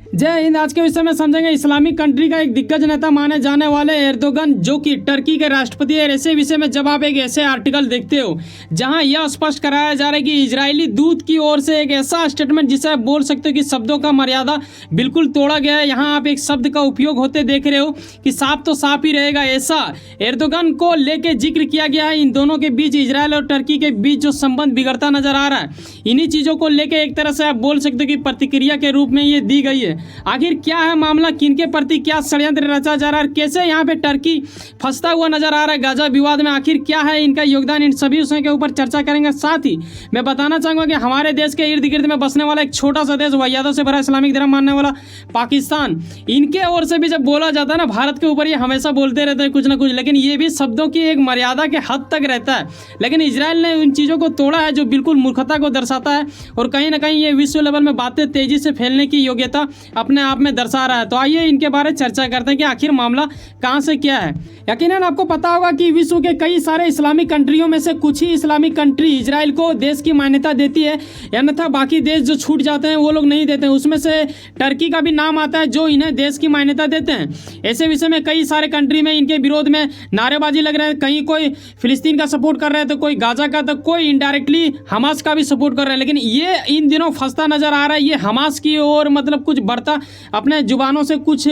जय हिंद। आज के विषय में समझेंगे इस्लामिक कंट्री का एक दिग्गज नेता माने जाने वाले एर्दोगन, जो कि टर्की के राष्ट्रपति है। ऐसे विषय में जब आप एक ऐसे आर्टिकल देखते हो जहां यह स्पष्ट कराया जा रहा है कि इजरायली दूत की ओर से एक ऐसा स्टेटमेंट जिसे आप बोल सकते हो कि शब्दों का मर्यादा बिल्कुल तोड़ा गया है। यहाँ आप एक शब्द का उपयोग होते देख रहे हो कि साफ तो साफ ही रहेगा, ऐसा एर्दोगन को लेके जिक्र किया गया है। इन दोनों के बीच, इजरायल और टर्की के बीच जो संबंध बिगड़ता नजर आ रहा है, इन्हीं चीज़ों को लेके एक तरह से आप बोल सकते हो कि प्रतिक्रिया के रूप में ये दी गई है। आखिर क्या है मामला, किनके प्रति क्या षड्यंत्र रचा जा रहा है, कैसे यहाँ पे टर्की फंसता हुआ नजर आ रहा है गाजा विवाद में, आखिर क्या है इनका योगदान, इन सभी विषयों के ऊपर चर्चा करेंगे। साथ ही मैं बताना चाहूंगा कि हमारे देश के इर्द गिर्द में बसने वाला एक छोटा सा देश, वाहियातों से भरा इस्लामिक धर्म मानने वाला पाकिस्तान, इनके ओर से भी जब बोला जाता है ना भारत के ऊपर, ये हमेशा बोलते रहते हैं कुछ ना कुछ, लेकिन ये भी शब्दों की एक मर्यादा के हद तक रहता है। लेकिन इजराइल ने उन चीज़ों को तोड़ा है जो बिल्कुल मूर्खता को दर्शाता है, और कहीं ना कहीं ये विश्व लेवल में बातें तेजी से फैलने की योग्यता अपने आप में दर्शा रहा है। तो आइए इनके बारे में चर्चा करते हैं कि आखिर मामला कहां से क्या है। यकीनन आपको पता होगा कि विश्व के कई सारे इस्लामिक कंट्रियों में से कुछ ही इस्लामिक कंट्री इजराइल को देश की मान्यता देती है, अन्यथा बाकी देश जो छूट जाते हैं वो लोग नहीं देते हैं। उसमें से टर्की का भी नाम आता है जो इन्हें देश की मान्यता देते हैं। ऐसे विषय में कई सारे कंट्री में इनके विरोध में नारेबाजी लग रहे हैं। कहीं कोई फिलिस्तीन का सपोर्ट कर रहे हैं, तो कोई गाजा का, तो कोई इनडायरेक्टली हमास का भी सपोर्ट कर रहे हैं। लेकिन ये इन दिनों फंसता नजर आ रहा है, ये हमास की ओर मतलब कुछ बढ़ता अपने जुबानों से कुछ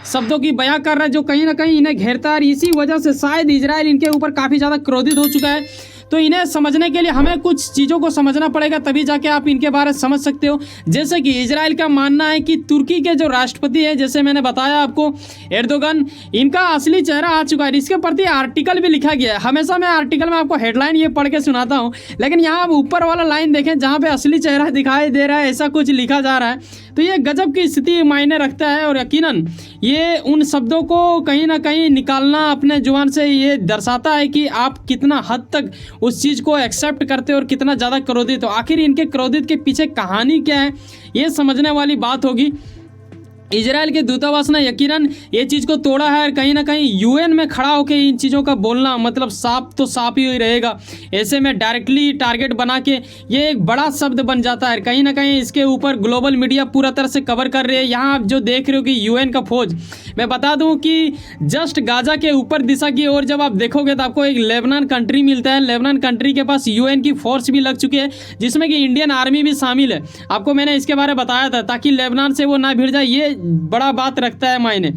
शब्दों की बयां कर रहा है जो कहीं ना कहीं इन्हें घेरता है। इसी वजह से शायद इजराइल इनके ऊपर काफ़ी ज़्यादा क्रोधित हो चुका है। तो इन्हें समझने के लिए हमें कुछ चीज़ों को समझना पड़ेगा, तभी जाके आप इनके बारे में समझ सकते हो। जैसे कि इजराइल का मानना है कि तुर्की के जो राष्ट्रपति है, जैसे मैंने बताया आपको एर्दोगन, इनका असली चेहरा आ चुका है। इसके प्रति आर्टिकल भी लिखा गया है। हमेशा मैं आर्टिकल में आपको हेडलाइन ये पढ़ के सुनाता हूँ, लेकिन यहाँ आप ऊपर वाला लाइन देखें जहाँ पे असली चेहरा दिखाई दे रहा है, ऐसा कुछ लिखा जा रहा है। तो ये गजब की स्थिति मायने रखता है, और यकीनन ये उन शब्दों को कहीं ना कहीं निकालना अपने जुबान से ये दर्शाता है कि आप कितना हद तक उस चीज़ को एक्सेप्ट करते हो और कितना ज़्यादा क्रोधित हो। आखिर इनके क्रोधित के पीछे कहानी क्या है, ये समझने वाली बात होगी। इजराइल के दूतावास ने यकीनन ये चीज़ को तोड़ा है, और कहीं ना कहीं यूएन में खड़ा होकर इन चीज़ों का बोलना मतलब साफ तो साफ ही रहेगा। ऐसे में डायरेक्टली टारगेट बना के ये एक बड़ा शब्द बन जाता है। कहीं ना कहीं इसके ऊपर ग्लोबल मीडिया पूरा तरह से कवर कर रही है। यहाँ आप जो देख रहे हो कि यूएन का फौज, मैं बता दूं कि जस्ट गाजा के ऊपर दिशा की ओर जब आप देखोगे तो आपको एक लेबनान कंट्री मिलता है। लेबनान कंट्री के पास यूएन की फोर्स भी लग चुकी है, जिसमें कि इंडियन आर्मी भी शामिल है। आपको मैंने इसके बारे में बताया था, ताकि लेबनान से वो ना भिड़ जाए, ये बड़ा बात रखता है मायने।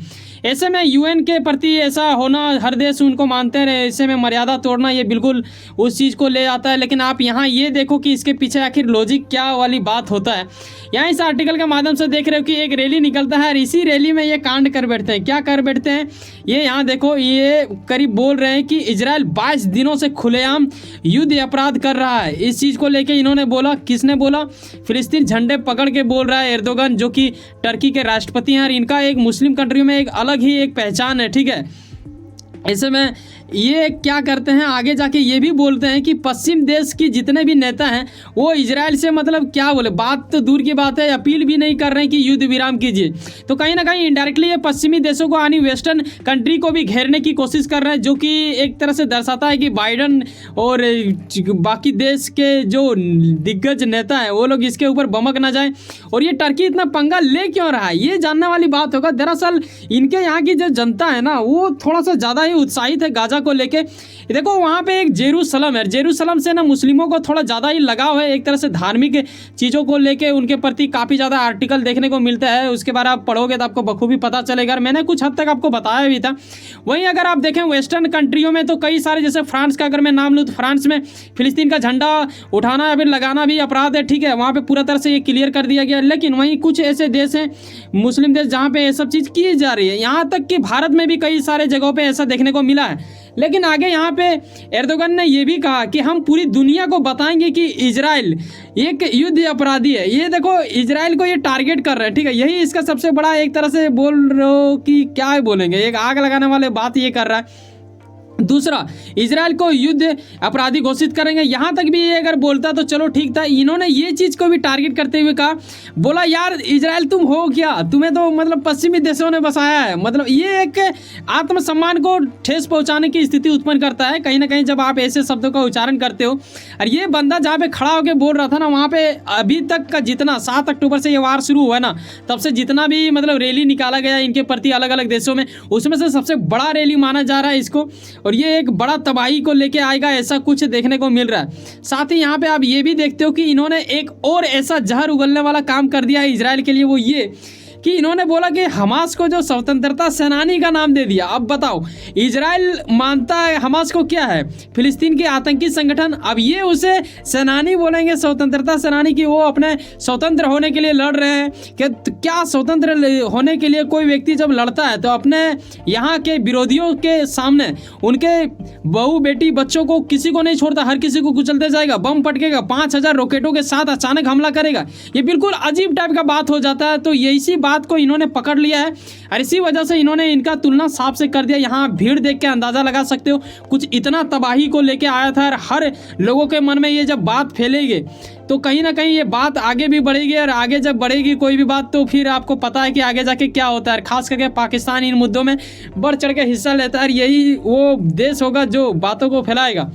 ऐसे में यूएन के प्रति ऐसा होना, हर देश उनको मानते रहे, ऐसे में मर्यादा तोड़ना ये बिल्कुल उस चीज़ को ले आता है। लेकिन आप यहाँ ये देखो कि इसके पीछे आखिर लॉजिक क्या वाली बात होता है। यहाँ इस आर्टिकल के माध्यम से देख रहे हो कि एक रैली निकलता है, और इसी रैली में ये कांड कर बैठते हैं। क्या कर बैठते हैं ये यहाँ देखो, ये करीब बोल रहे हैं कि इजराइल 22 दिनों से खुलेआम युद्ध अपराध कर रहा है। इस चीज़ को लेके इन्होंने बोला, किसने बोला, फिलिस्तीन झंडे पकड़ के बोल रहा है एर्दोगन, जो कि टर्की के राष्ट्रपति हैं, और इनका एक मुस्लिम कंट्री में एक अलग ही एक पहचान है, ठीक है। ऐसे में ये क्या करते हैं, आगे जाके ये भी बोलते हैं कि पश्चिम देश के जितने भी नेता हैं वो इजराइल से मतलब क्या बोले, बात तो दूर की बात है, अपील भी नहीं कर रहे हैं कि युद्ध विराम कीजिए। तो कहीं ना कहीं इनडायरेक्टली ये पश्चिमी देशों को यानी वेस्टर्न कंट्री को भी घेरने की कोशिश कर रहे हैं, जो कि एक तरह से दर्शाता है कि बाइडन और बाकी देश के जो दिग्गज नेता हैं वो लोग इसके ऊपर बमक ना जाए। और ये टर्की इतना पंगा ले क्यों रहा है, ये जानने वाली बात होगा। दरअसल इनके यहाँ की जो जनता है ना, वो थोड़ा सा ज़्यादा ही उत्साहित है गाजा को लेके। देखो वहाँ पे एक जेरूसलम है, जेरूसलम से ना मुस्लिमों को थोड़ा ज़्यादा ही लगाव है, एक तरह से धार्मिक चीज़ों को लेके उनके प्रति काफ़ी ज़्यादा आर्टिकल देखने को मिलता है। उसके बारे में आप पढ़ोगे तो आपको बखूबी पता चलेगा, मैंने कुछ हद तक आपको बताया भी था। वहीं अगर आप देखें वेस्टर्न कंट्रियों में तो कई सारे, जैसे फ्रांस का अगर मैं नाम लूँ तो फ्रांस में फिलिस्तीन का झंडा उठाना या फिर लगाना भी अपराध है, ठीक है, वहाँ पर पूरा तरह से ये क्लियर कर दिया गया। लेकिन वहीं कुछ ऐसे देश हैं मुस्लिम देश जहाँ पे ये सब चीज़ की जा रही है, यहाँ तक कि भारत में भी कई सारे जगहों पे ऐसा देखने को मिला है। लेकिन आगे यहाँ पे एर्दोगन ने ये भी कहा कि हम पूरी दुनिया को बताएंगे कि इजराइल एक युद्ध अपराधी है। ये देखो इजराइल को ये टारगेट कर रहे हैं, ठीक है, यही इसका सबसे बड़ा एक तरह से बोल रहे हो कि क्या है बोलेंगे, एक आग लगाने वाले बात ये कर रहा है। दूसरा, इजराइल को युद्ध अपराधी घोषित करेंगे। यहाँ तक भी ये अगर बोलता तो चलो ठीक था, इन्होंने ये चीज़ को भी टारगेट करते हुए कहा, बोला यार इजराइल तुम हो क्या, तुम्हें तो मतलब पश्चिमी देशों ने बसाया है। मतलब ये एक आत्मसम्मान को ठेस पहुँचाने की स्थिति उत्पन्न करता है कहीं ना कहीं जब आप ऐसे शब्दों का उच्चारण करते हो। और ये बंदा जहाँ पे खड़ा होकर बोल रहा था ना, वहाँ पे अभी तक का जितना 7 अक्टूबर से ये वार शुरू हुआ ना, तब से जितना भी मतलब रैली निकाला गया इनके प्रति अलग अलग देशों में, उसमें से सबसे बड़ा रैली माना जा रहा है इसको, और ये एक बड़ा तबाही को लेके आएगा ऐसा कुछ देखने को मिल रहा है। साथ ही यहाँ पे आप ये भी देखते हो कि इन्होंने एक और ऐसा जहर उगलने वाला काम कर दिया है इजराइल के लिए, वो ये कि इन्होंने बोला कि हमास को जो स्वतंत्रता सेनानी का नाम दे दिया। अब बताओ, इजराइल मानता है हमास को क्या है, फिलिस्तीन के आतंकी संगठन, अब ये उसे सेनानी बोलेंगे, स्वतंत्रता सेनानी, की वो अपने स्वतंत्र होने के लिए लड़ रहे हैं। क्या स्वतंत्र होने के लिए कोई व्यक्ति जब लड़ता है तो अपने यहाँ के विरोधियों के सामने उनके बहू बेटी बच्चों को किसी को नहीं छोड़ता, हर किसी को कुचलते जाएगा, बम पटकेगा, 5000 रॉकेटों के साथ अचानक हमला करेगा। ये बिल्कुल अजीब टाइप का बात हो जाता है। तो इसी बात को इन्होंने पकड़ लिया है और इसी वजह से इन्होंने इनका तुलना साफ से कर दिया। यहाँ भीड़ देख के अंदाजा लगा सकते हो, कुछ इतना तबाही को लेके आया था और हर लोगों के मन में ये जब बात फैलेगी तो कहीं ना कहीं ये बात आगे भी बढ़ेगी, और आगे जब बढ़ेगी कोई भी बात तो फिर आपको पता है कि आगे जाके क्या होता है। खास करके पाकिस्तान इन मुद्दों में बढ़ चढ़ के हिस्सा लेता है और यही वो देश होगा जो बातों को फैलाएगा।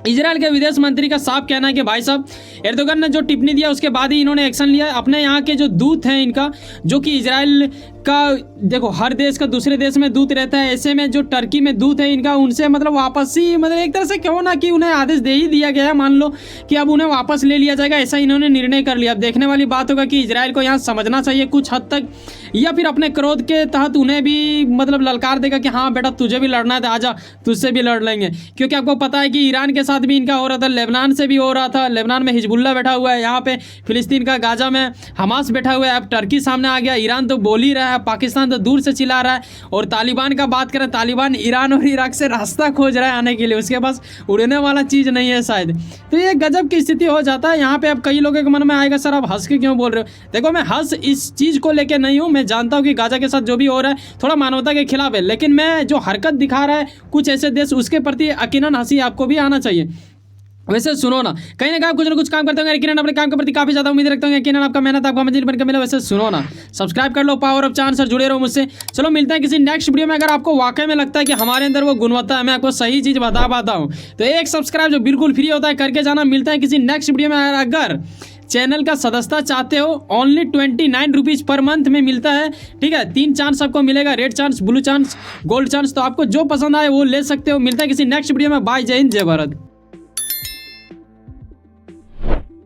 इजराइल के विदेश मंत्री का साफ कहना है कि भाई साहब, एर्दोगन ने जो टिप्पणी दिया उसके बाद ही इन्होंने एक्शन लिया। अपने यहाँ के जो दूत हैं इनका, जो कि इजराइल का, देखो हर देश का दूसरे देश में दूत रहता है, ऐसे में जो टर्की में दूत है इनका, उनसे मतलब वापस ही मतलब एक तरह से कहो ना कि उन्हें आदेश दे ही दिया गया है, मान लो कि अब उन्हें वापस ले लिया जाएगा, ऐसा इन्होंने निर्णय कर लिया। अब देखने वाली बात होगा कि इजराइल को यहाँ समझना चाहिए कुछ हद तक, या फिर अपने क्रोध के तहत उन्हें भी मतलब ललकार देगा कि हाँ बेटा तुझे भी लड़ना है तो आजा, तुझसे भी लड़ लेंगे। क्योंकि आपको पता है कि ईरान के साथ भी इनका हो रहा था, लेबनान से भी हो रहा था, लेबनान में हिजबुल्ला बैठा हुआ है, यहाँ पे फिलिस्तीन का गाजा में हमास बैठा हुआ है, अब टर्की सामने आ गया, ईरान तो बोल ही रहा है, पाकिस्तान तो दूर से चिल्ला रहा है। और तालिबान का बात करें, तालिबान ईरान और इराक से रास्ता खोज रहा है आने के लिए, उसके पास उड़ने वाला चीज़ नहीं है शायद। तो ये गजब की स्थिति हो जाता है। यहाँ पे अब कई लोगों के मन में आएगा सर आप हंस के क्यों बोल रहे हो। देखो मैं हंस इस चीज़ को लेकर नहीं हूँ, मैं जानता हूँ कि गाजा के साथ जो भी हो रहा है थोड़ा मानवता के खिलाफ है, लेकिन मैं जो हरकत दिखा रहा है कुछ ऐसे देश, उसके प्रति यकीनन हंसी आपको भी आना चाहिए। वैसे सुनो ना, कहीं ना कहीं कुछ ना कुछ काम करते होंगे, यकीनन अपने काम के प्रति काफी ज्यादा उम्मीद रखते होंगे, यकीनन आपका मेहनत आपका मंजिल बनकर मिला। वैसे सुनो ना, सब्सक्राइब कर लो पावर ऑफ चांस और जुड़े रहो मुझसे। चलो मिलते हैं किसी नेक्स्ट वीडियो में। अगर आपको वाकई में लगता है कि हमारे अंदर वो गुणवत्ता है, मैं आपको सही चीज बता पाता हूँ, तो एक सब्सक्राइब जो बिल्कुल फ्री होता है करके जाना। मिलता है किसी नेक्स्ट वीडियो में। अगर चैनल का सदस्यता चाहते हो, ओनली 29 रुपीज़ पर मंथ में मिलता है, ठीक है। 3 चांस आपको मिलेगा, red chance, blue chance, gold chance, तो आपको जो पसंद आए वो ले सकते हो। मिलता है किसी नेक्स्ट वीडियो में। बाय, जय हिंद, जय भारत।